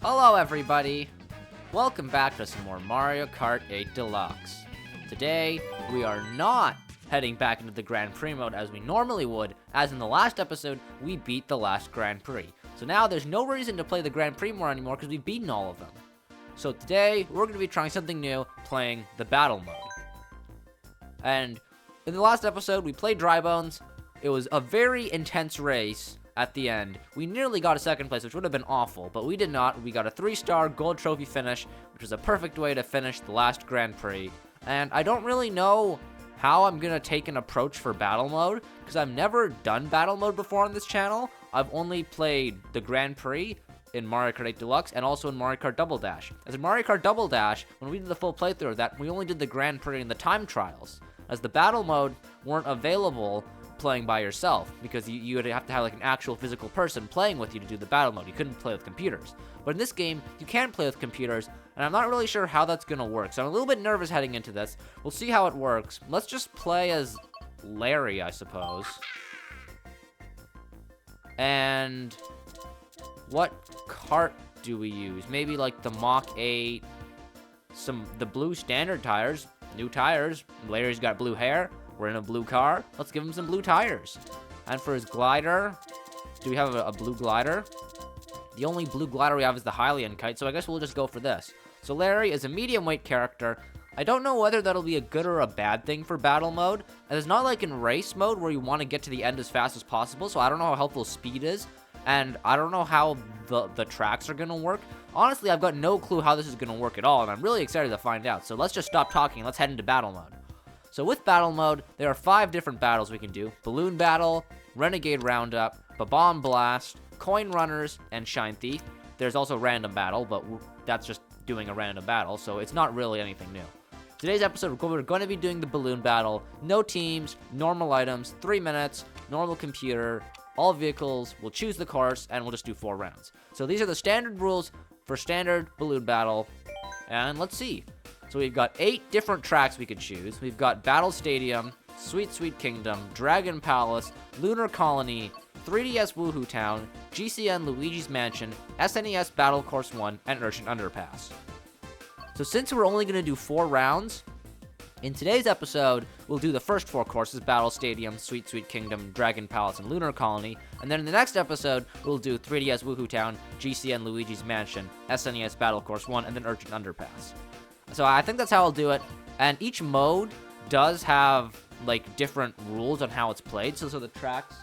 Hello everybody! Welcome back to some more Mario Kart 8 Deluxe. Today, we are not heading back into the Grand Prix mode as we normally would, as in the last episode, we beat the last Grand Prix. So now there's no reason to play the Grand Prix more anymore because we've beaten all of them. So today, we're going to be trying something new, playing the Battle mode. And in the last episode, we played Dry Bones. It was a very intense race. At the end, we nearly got a second place, which would have been awful, but we did not. We got a 3-star gold trophy finish, which was a perfect way to finish the last Grand Prix. And I don't really know how I'm gonna take an approach for battle mode, because I've never done battle mode before on this channel. I've only played the Grand Prix in Mario Kart 8 Deluxe and also in Mario Kart Double Dash. As in Mario Kart Double Dash, when we did the full playthrough of that, we only did the Grand Prix and the time trials, as the battle mode weren't available playing by yourself, because you would have to have like an actual physical person playing with you to do the battle mode. You couldn't play with computers. But in this game, you can play with computers, and I'm not really sure how that's gonna work. So I'm a little bit nervous heading into this. We'll see how it works. Let's just play as Larry, I suppose. And what cart do we use? Maybe like the Mach 8, the blue standard tires, new tires. Larry's got blue hair. We're in a blue car. Let's give him some blue tires. And for his glider, do we have a blue glider? The only blue glider we have is the Hylian kite, so I guess we'll just go for this. So Larry is a medium weight character. I don't know whether that'll be a good or a bad thing for battle mode. And it's not like in race mode where you want to get to the end as fast as possible, so I don't know how helpful speed is. And I don't know how the tracks are going to work. Honestly, I've got no clue how this is going to work at all, and I'm really excited to find out. So let's just stop talking and let's head into battle mode. So with battle mode, there are 5 different battles we can do. Balloon Battle, Renegade Roundup, Bomb Blast, Coin Runners, and Shine Thief. There's also Random Battle, but that's just doing a random battle, so it's not really anything new. Today's episode, we're going to be doing the Balloon Battle. No teams, normal items, 3 minutes, normal computer, all vehicles. We'll choose the course, and we'll just do 4 rounds. So these are the standard rules for standard Balloon Battle, and let's see. So we've got 8 different tracks we could choose. We've got Battle Stadium, Sweet Sweet Kingdom, Dragon Palace, Lunar Colony, 3DS Woohoo Town, GCN Luigi's Mansion, SNES Battle Course 1, and Urchin Underpass. So since we're only going to do 4 rounds, in today's episode, we'll do the first 4 courses, Battle Stadium, Sweet Sweet Kingdom, Dragon Palace, and Lunar Colony. And then in the next episode, we'll do 3DS Woohoo Town, GCN Luigi's Mansion, SNES Battle Course 1, and then Urchin Underpass. So I think that's how I'll do it, and each mode does have, like, different rules on how it's played, so the tracks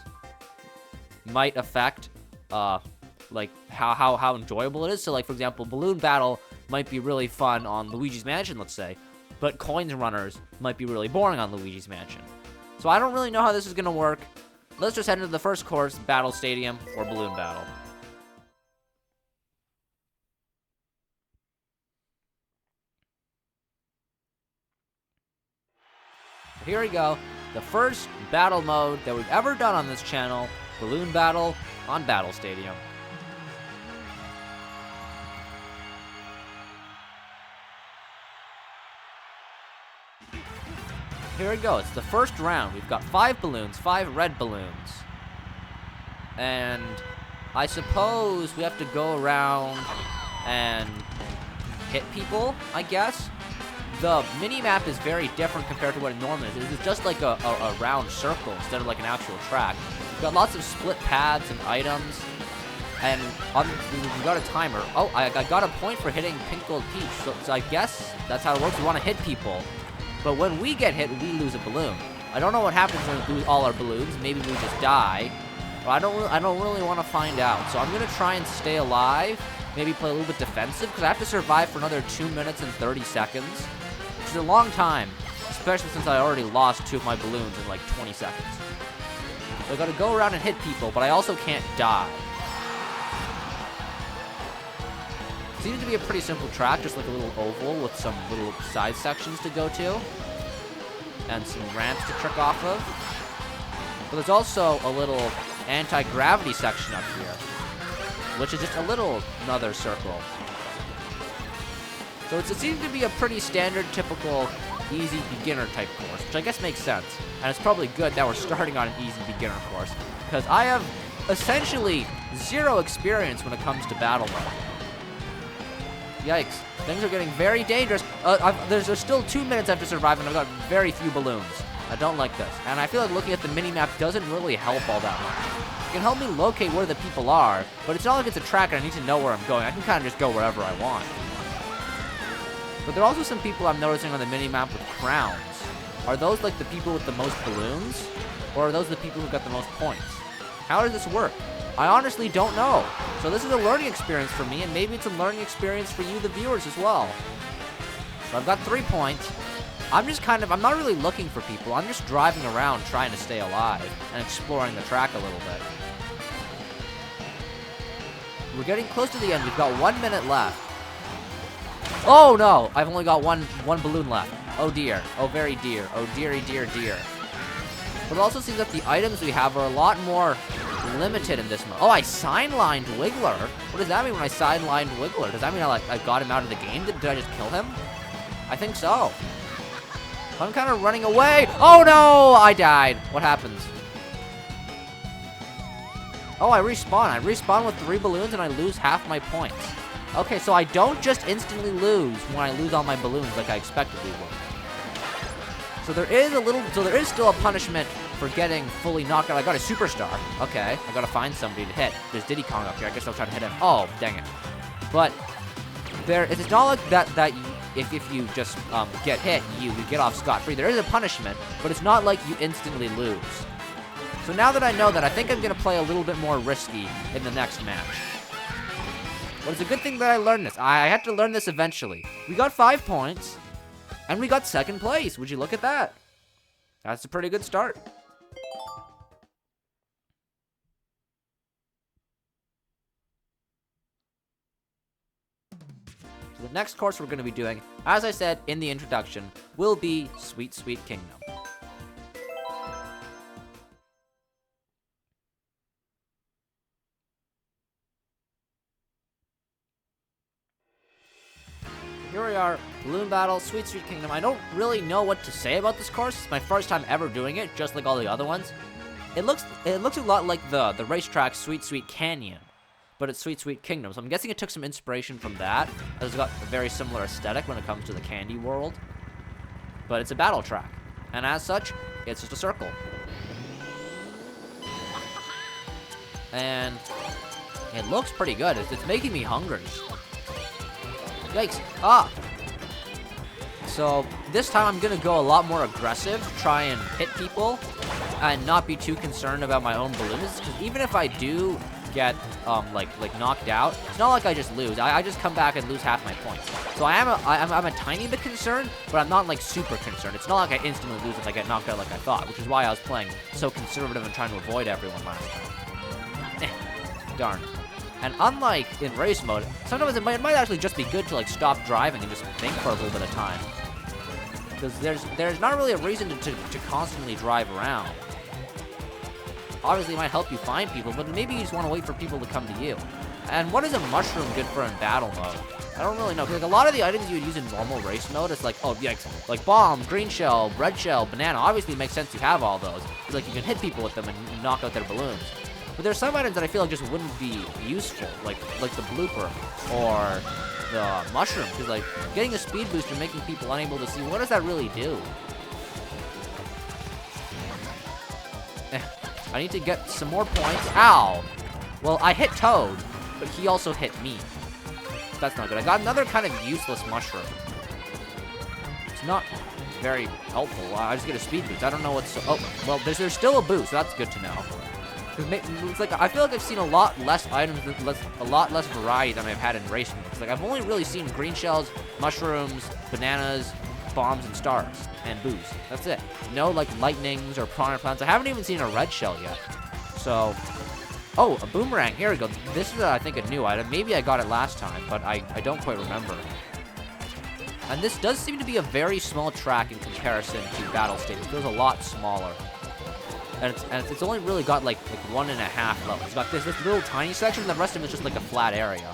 might affect, like, how enjoyable it is. So, like, for example, Balloon Battle might be really fun on Luigi's Mansion, let's say, but Coins Runners might be really boring on Luigi's Mansion. So I don't really know how this is going to work. Let's just head into the first course, Battle Stadium, or Balloon Battle. Here we go, the first battle mode that we've ever done on this channel, Balloon Battle on Battle Stadium. Here we go, it's the first round. We've got 5 balloons, 5 red balloons. And I suppose we have to go around and hit people, I guess. The mini-map is very different compared to what it normally is. It's just like a round circle instead of like an actual track. We've got lots of split paths and items. And we got a timer. Oh, I got a point for hitting Pink Gold Peach. So I guess that's how it works. We want to hit people. But when we get hit, we lose a balloon. I don't know what happens when we lose all our balloons. Maybe we just die. But I don't really want to find out. So I'm going to try and stay alive. Maybe play a little bit defensive, because I have to survive for another 2 minutes and 30 seconds. Which is a long time, especially since I already lost 2 of my balloons in like 20 seconds. So I gotta go around and hit people, but I also can't die. Seems to be a pretty simple track, just like a little oval with some little side sections to go to. And some ramps to trick off of. But there's also a little anti-gravity section up here, which is just another circle. So it seems to be a pretty standard, typical, easy beginner type course, which I guess makes sense. And it's probably good that we're starting on an easy beginner course, because I have essentially 0 experience when it comes to battle mode. Yikes. Things are getting very dangerous. There's still 2 minutes after surviving. I've got very few balloons. I don't like this. And I feel like looking at the mini-map doesn't really help all that much. It can help me locate where the people are, but it's not like it's a track and I need to know where I'm going. I can kind of just go wherever I want. But there are also some people I'm noticing on the mini-map with crowns. Are those like the people with the most balloons? Or are those the people who got the most points? How does this work? I honestly don't know. So this is a learning experience for me, and maybe it's a learning experience for you, the viewers, as well. So I've got 3 points. I'm not really looking for people. I'm just driving around trying to stay alive and exploring the track a little bit. We're getting close to the end. We've got 1 minute left. Oh no! I've only got one balloon left. Oh dear. Oh very dear. Oh dearie dear dear. But it also seems that the items we have are a lot more limited in this mode. Oh, I sidelined Wiggler. What does that mean when I sidelined Wiggler? Does that mean I got him out of the game? Did I just kill him? I think so. I'm kind of running away. Oh no! I died. What happens? Oh, I respawn. I respawn with 3 balloons and I lose half my points. Okay, so I don't just instantly lose when I lose all my balloons like I expected we would. So there is still a punishment for getting fully knocked out. I got a superstar. Okay, I gotta find somebody to hit. There's Diddy Kong up here. I guess I'll try to hit him. Oh, dang it. But it's not like that if you just get hit, you get off scot-free. There is a punishment, but it's not like you instantly lose. So now that I know that, I think I'm gonna play a little bit more risky in the next match. But it's a good thing that I learned this. I had to learn this eventually. We got 5 points, and we got 2nd place. Would you look at that? That's a pretty good start. So the next course we're going to be doing, as I said in the introduction, will be Sweet Sweet Kingdom. Here we are, Balloon Battle, Sweet Sweet Kingdom. I don't really know what to say about this course. It's my first time ever doing it, just like all the other ones. It looks a lot like the racetrack Sweet Sweet Canyon, but it's Sweet Sweet Kingdom. So I'm guessing it took some inspiration from that. It's got a very similar aesthetic when it comes to the candy world. But it's a battle track, and as such, it's just a circle. And it looks pretty good. It's making me hungry. Yikes. Ah! So, this time I'm gonna go a lot more aggressive, try and hit people, and not be too concerned about my own balloons, because even if I do get, like knocked out, it's not like I just lose. I just come back and lose half my points. So I'm a tiny bit concerned, but I'm not, like, super concerned. It's not like I instantly lose if I get knocked out like I thought, which is why I was playing so conservative and trying to avoid everyone last time. Darn. And unlike in race mode, sometimes it might actually just be good to like stop driving and just think for a little bit of time. Because there's not really a reason to constantly drive around. Obviously it might help you find people, but maybe you just want to wait for people to come to you. And what is a mushroom good for in battle mode? I don't really know, because like a lot of the items you would use in normal race mode, it's like, oh yeah, like bomb, green shell, red shell, banana. Obviously it makes sense you have all those. It's like you can hit people with them and knock out their balloons. But there's some items that I feel like just wouldn't be useful, like the blooper or the mushroom, because like getting a speed boost and making people unable to see, what does that really do? I need to get some more points. Ow! Well, I hit Toad, but he also hit me. That's not good. I got another kind of useless mushroom. It's not very helpful. I just get a speed boost. I don't know what's... Oh, well, there's still a boost, so that's good to know. It's like I feel like I've seen a lot less items, a lot less variety than I've had in race modes. Like I've only really seen green shells, mushrooms, bananas, bombs, and stars, and booze. That's it. No like lightnings or piranha plants. I haven't even seen a red shell yet. So, oh, a boomerang. Here we go. This is I think a new item. Maybe I got it last time, but I don't quite remember. And this does seem to be a very small track in comparison to Battle Stage. It feels a lot smaller. And it's only really got like 1.5 levels. It's got this little tiny section, and the rest of it's just like a flat area.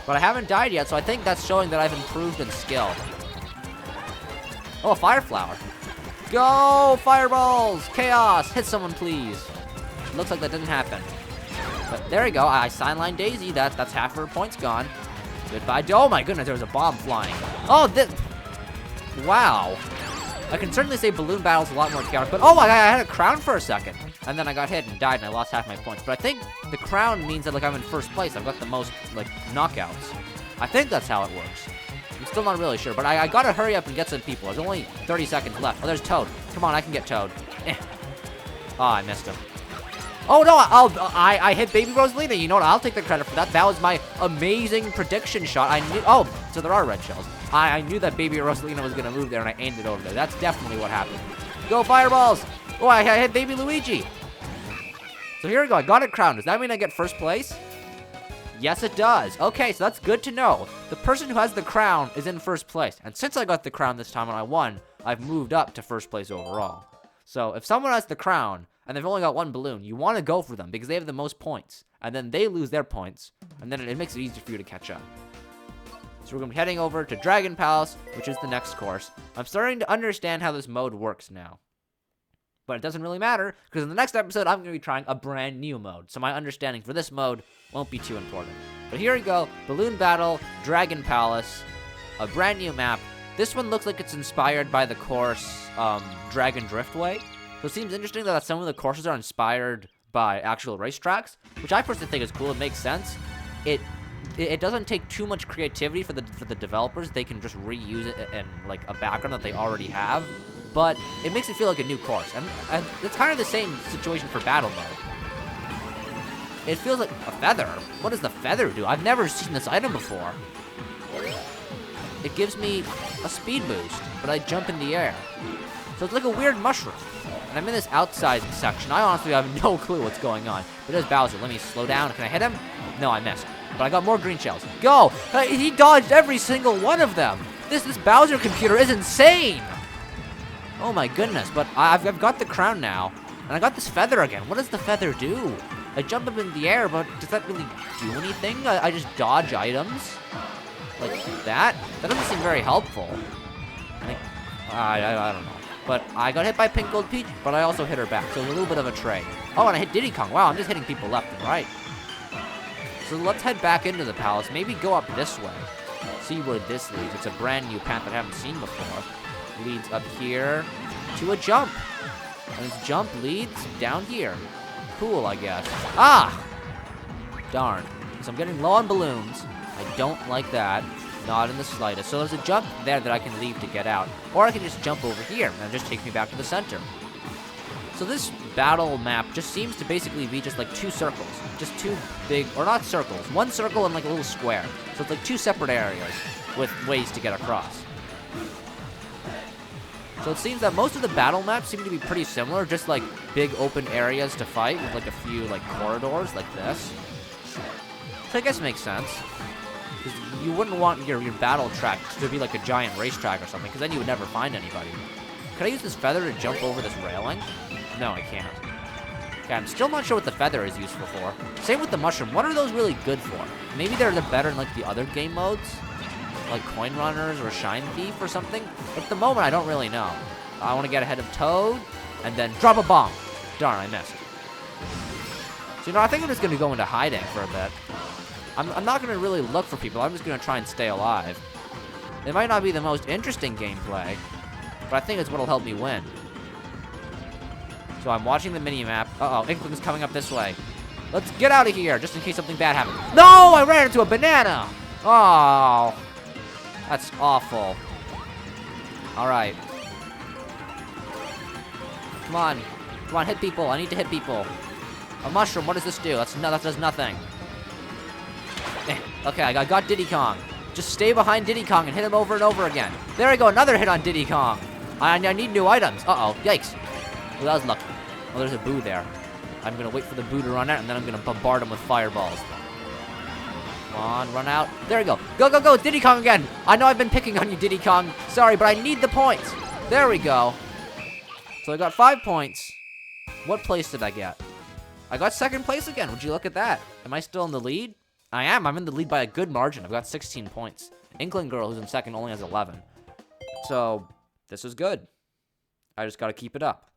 But I haven't died yet, so I think that's showing that I've improved in skill. Oh, a fire flower. Go, fireballs! Chaos! Hit someone, please. Looks like that didn't happen. But there we go. I sidelined Daisy. That's half her points gone. Goodbye. Oh my goodness, there was a bomb flying. Oh, this... Wow. I can certainly say balloon battle's a lot more chaotic, but oh, I had a crown for a second. And then I got hit and died and I lost half my points. But I think the crown means that, like, I'm in first place. I've got the most, like, knockouts. I think that's how it works. I'm still not really sure, but I gotta hurry up and get some people. There's only 30 seconds left. Oh, there's Toad. Come on, I can get Toad. Oh, I missed him. Oh, no, I hit Baby Rosalina. You know what? I'll take the credit for that. That was my amazing prediction shot. I knew... Oh, so there are red shells. I knew that Baby Rosalina was going to move there, and I aimed it over there. That's definitely what happened. Go, fireballs! Oh, I hit Baby Luigi. So here we go. I got a crown. Does that mean I get first place? Yes, it does. Okay, so that's good to know. The person who has the crown is in first place. And since I got the crown this time and I won, I've moved up to first place overall. So if someone has the crown and they've only got one balloon, you want to go for them because they have the most points. And then they lose their points, and then it makes it easier for you to catch up. So we're going to be heading over to Dragon Palace, which is the next course. I'm starting to understand how this mode works now. But it doesn't really matter, because in the next episode, I'm going to be trying a brand new mode. So my understanding for this mode won't be too important. But here we go. Balloon Battle, Dragon Palace, a brand new map. This one looks like it's inspired by the course Dragon Driftway. So it seems interesting that some of the courses are inspired by actual racetracks, which I personally think is cool. It makes sense. It doesn't take too much creativity for the developers. They can just reuse it in like a background that they already have. But it makes it feel like a new course. And it's kind of the same situation for battle mode. It feels like a feather. What does the feather do? I've never seen this item before. It gives me a speed boost, but I jump in the air. So it's like a weird mushroom. And I'm in this outside section. I honestly have no clue what's going on. But there's Bowser. Let me slow down. Can I hit him? No, I missed. But I got more green shells. Go! He dodged every single one of them. This Bowser computer is insane. Oh my goodness. But I've got the crown now. And I got this feather again. What does the feather do? I jump up in the air, but does that really do anything? I just dodge items? Like that? That doesn't seem very helpful. I don't know. But I got hit by Pink Gold Peach, but I also hit her back. So a little bit of a trade. Oh, and I hit Diddy Kong. Wow, I'm just hitting people left and right. So let's head back into the palace. Maybe go up this way. See where this leads. It's a brand new path that I haven't seen before. Leads up here to a jump. And this jump leads down here. Cool, I guess. Ah! Darn. So I'm getting low on balloons. I don't like that. Not in the slightest. So there's a jump there that I can leave to get out. Or I can just jump over here, and it just takes me back to the center. So this battle map just seems to basically be just like two circles. Just two big, or not circles. One circle and like a little square. So it's like two separate areas with ways to get across. So it seems that most of the battle maps seem to be pretty similar. Just like big open areas to fight with like a few like corridors like this. Which I guess makes sense. You wouldn't want your battle track to be like a giant racetrack or something, because then you would never find anybody. Could I use this feather to jump over this railing? No, I can't. Okay, I'm still not sure what the feather is useful for. Same with the mushroom. What are those really good for? Maybe they're better in like the other game modes? Like Coin Runners or Shine Thief or something? At the moment, I don't really know. I want to get ahead of Toad, and then drop a bomb. Darn, I missed. So, you know, I think I'm just going to go into hiding for a bit. I'm not going to really look for people. I'm just going to try and stay alive. It might not be the most interesting gameplay, but I think it's what'll help me win. So I'm watching the mini-map. Uh-oh, Inkling's coming up this way. Let's get out of here, just in case something bad happens. No! I ran into a banana! Oh, that's awful. All right. Come on. Come on, hit people. I need to hit people. A mushroom, what does this do? That does nothing. Okay, I got Diddy Kong. Just stay behind Diddy Kong and hit him over and over again. There we go, another hit on Diddy Kong. I need new items. Uh-oh, yikes. Well, that was lucky. Oh, there's a boo there. I'm gonna wait for the boo to run out, and then I'm gonna bombard him with fireballs. Come on, run out. There we go. Go, go, go, Diddy Kong again. I know I've been picking on you, Diddy Kong. Sorry, but I need the points. There we go. So I got 5 points. What place did I get? I got second place again. Would you look at that? Am I still in the lead? I am. I'm in the lead by a good margin. I've got 16 points. Inkling Girl, who's in second, only has 11. So, this is good. I just got to keep it up.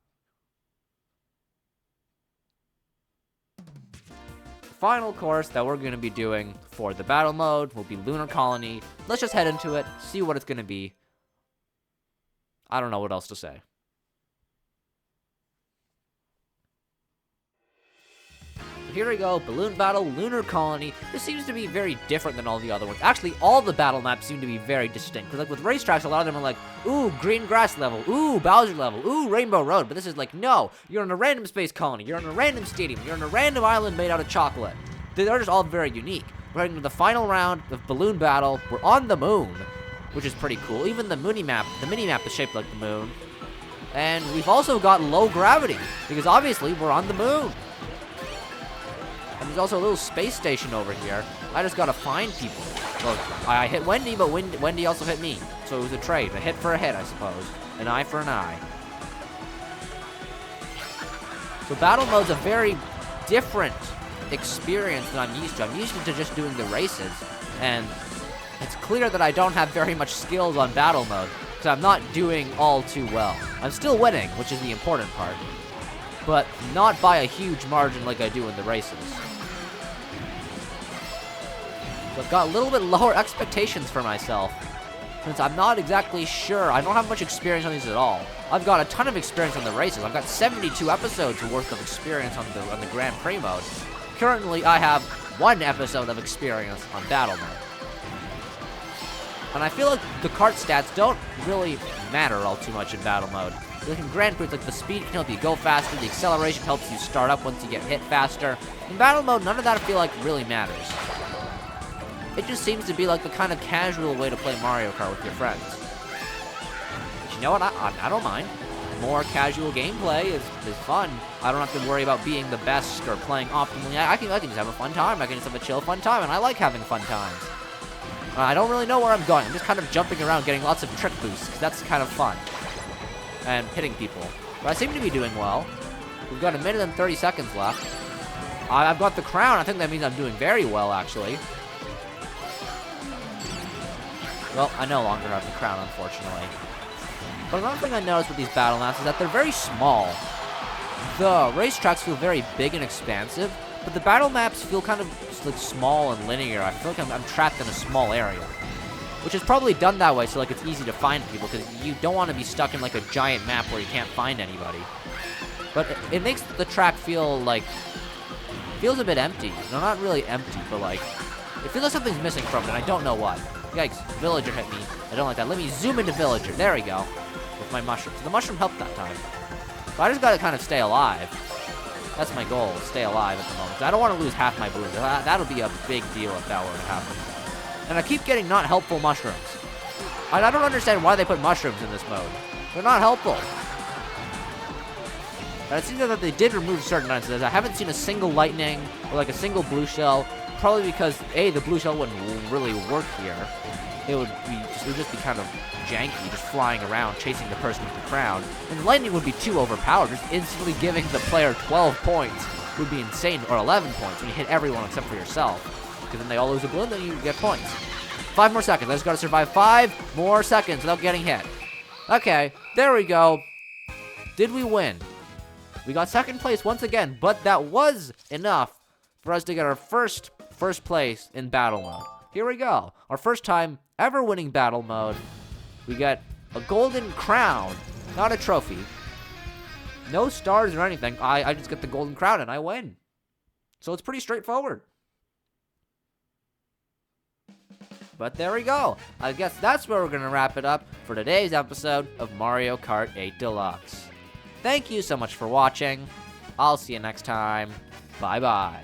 final course that we're going to be doing for the battle mode will be Lunar Colony. Let's just head into it, see what it's going to be. I don't know what else to say. Here we go, Balloon Battle, Lunar Colony. This seems to be very different than all the other ones. Actually, all the battle maps seem to be very distinct. Because like with racetracks, a lot of them are like, ooh, green grass level, ooh, Bowser level, ooh, Rainbow Road. But this is like, no, you're in a random space colony, you're in a random stadium, you're in a random island made out of chocolate. They're just all very unique. We're heading to the final round of Balloon Battle. We're on the moon, which is pretty cool. Even the mini map is shaped like the moon. And we've also got low gravity, because obviously we're on the moon. And there's also a little space station over here. I just gotta find people. Well, I hit Wendy, but Wendy also hit me. So it was a trade. A hit for a hit, I suppose. An eye for an eye. So battle mode's a very different experience than I'm used to. I'm used to just doing the races. And it's clear that I don't have very much skills on battle mode, because I'm not doing all too well. I'm still winning, which is the important part. But not by a huge margin like I do in the races. So I've got a little bit lower expectations for myself, since I'm not exactly sure. I don't have much experience on these at all. I've got a ton of experience on the races. I've got 72 episodes worth of experience on the Grand Prix mode. Currently, I have 1 episode of experience on battle mode. And I feel like the kart stats don't really matter all too much in battle mode. Like in Grand Prix, it's like the speed can help you go faster, the acceleration helps you start up once you get hit faster. In battle mode, none of that I feel like really matters. It just seems to be like the kind of casual way to play Mario Kart with your friends. But you know what, I don't mind. More casual gameplay is fun. I don't have to worry about being the best or playing optimally. I can just have a fun time. I can just have a chill fun time, and I like having fun times. I don't really know where I'm going. I'm just kind of jumping around, getting lots of trick boosts, because that's kind of fun. And hitting people. But I seem to be doing well. We've got 1 minute and 30 seconds left. I've got the crown. I think that means I'm doing very well, actually. Well, I no longer have the crown, unfortunately. But another thing I noticed with these battle maps is that they're very small. The racetracks feel very big and expansive, but the battle maps feel kind of just like small and linear. I feel like I'm trapped in a small area. Which is probably done that way so like it's easy to find people, because you don't want to be stuck in like a giant map where you can't find anybody. But it makes the track feel like, feels a bit empty. No, not really empty, but like, it feels like something's missing from it, and I don't know what. Yikes, villager hit me. I don't like that. Let me zoom into villager. There we go. With my mushroom. So the mushroom helped that time. But I just gotta kind of stay alive. That's my goal, stay alive at the moment. I don't want to lose half my balloons. That'll be a big deal if that were to happen. And I keep getting not helpful mushrooms. I don't understand why they put mushrooms in this mode. They're not helpful. And it seems that they did remove certain items. I haven't seen a single lightning or like a single blue shell. Probably because A, the blue shell wouldn't really work here. It would just be kind of janky, just flying around, chasing the person with the crown. And lightning would be too overpowered. Just instantly giving the player 12 points would be insane, or 11 points when you hit everyone except for yourself. Because then they all lose a balloon, then you get points. 5 more seconds. I just gotta survive 5 more seconds without getting hit. Okay, there we go. Did we win? We got second place once again, but that was enough for us to get our first place in battle mode. Here we go. Our first time ever winning battle mode. We got a golden crown, not a trophy. No stars or anything. I just get the golden crown and I win. So it's pretty straightforward. But there we go. I guess that's where we're going to wrap it up for today's episode of Mario Kart 8 Deluxe. Thank you so much for watching. I'll see you next time. Bye-bye.